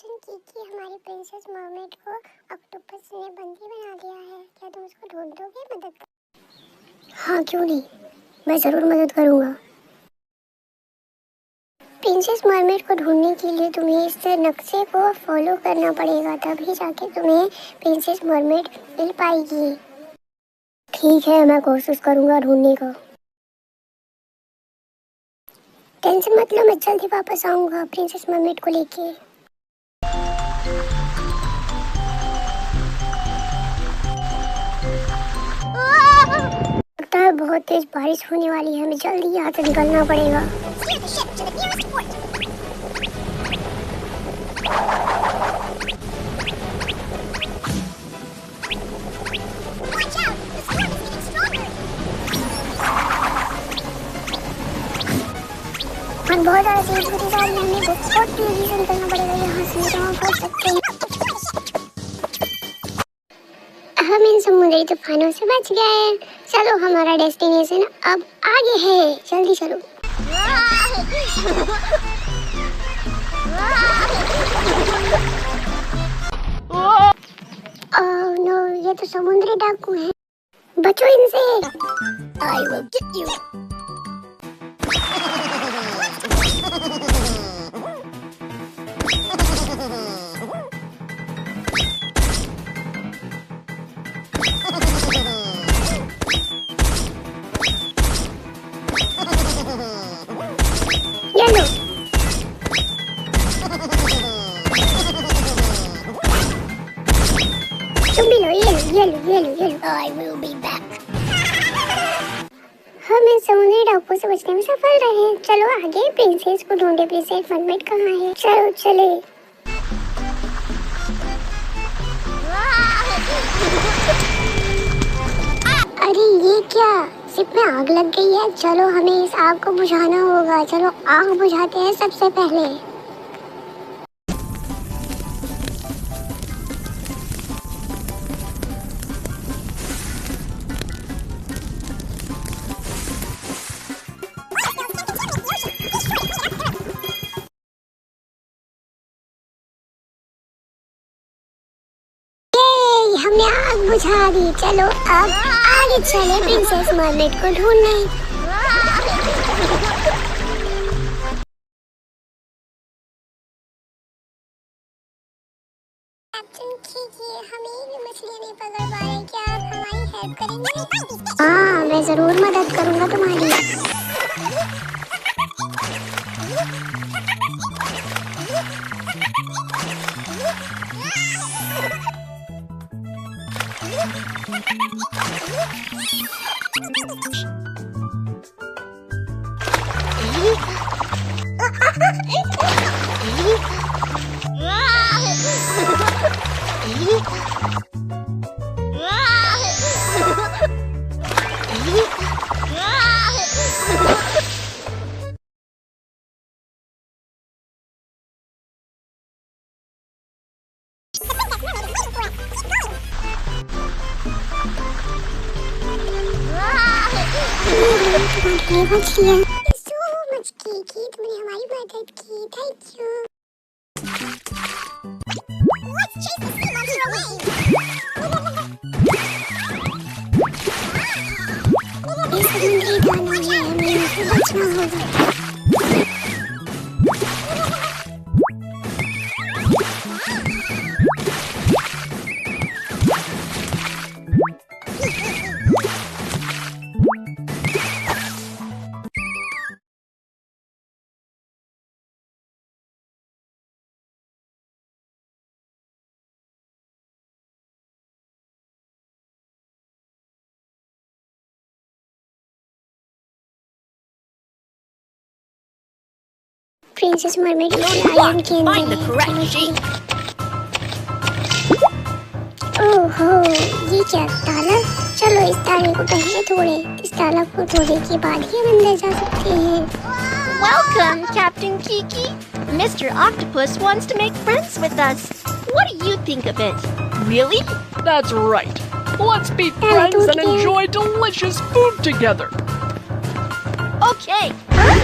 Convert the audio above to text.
Captain Kiki हमारी princess mermaid को octopus ने बंदी बना लिया है। क्या तुम उसको ढूंढ दोगे मदद कर? हाँ क्यों नहीं, मैं जरूर मदद करूंगा। प्रिंसेस मरमेड को ढूंढने के लिए तुम्हें इस नक्शे को फॉलो करना पड़ेगा, तभी जाके तुम्हें प्रिंसेस मरमेड मिल पाएगी। ठीक है, मैं कोशिश करूंगा ढूंढने का। टेंशन मत लो, मैं जल्दी वापस आऊंगा प्रिंसेस मरमेड को लेके। लगता है बहुत तेज बारिश होने वाली है, हमें जल्दी यहाँ से निकलना पड़ेगा। बहुत ज़्यादा तेज होती जा रही है, हमें बहुत तेजी से निकलना पड़ेगा यहाँ से, जहाँ पहुँच सकते हैं। हम इन समुद्री तूफानों से बच गए। चलो, हमारा डेस्टिनेशन अब आगे है, जल्दी चलो। ओह नो, ये तो समुद्री डाकू हैं। बचो इनसे। I will get you. ये लो। तुम भी लो, ये लो। I will be back. हम इस समुद्री डाकू से बचने में सफल रहे। चलो आगे प्रिंसेस को ढूंढे। प्रिंसेस मरमेड कहाँ है? चलो चले। अरे ये क्या, शिप में आग लग गई है। चलो हमें इस आग को बुझाना होगा। चलो आग बुझाते हैं सबसे पहले। हमने आग बुझा दी। चलो अब आगे चले प्रिंसेस मरमेड को ढूंढने। कैप्टन कीकी, हमें भी मछली नहीं पकड़ पा रहे, क्या आप हमारी हेल्प करेंगे? हाँ, मैं जरूर मदद करूंगा तुम्हारी। तुमने हमारी मदद की, थैंक यू। इस समुद्री दानव से हमें इनसे बचना होगा। प्रिंसेस मरमेड आयरन के अंदर। ओहो, ये क्या ताला? चलो इस ताले को पहले तोड़े। इस ताला को तोड़ने के बाद ही हम अंदर जा सकते हैं। Welcome, Captain Kiki. Mr. Octopus wants to make friends with us. What do you think of it? Really? That's right. Let's be friends and enjoy delicious food together. Okay.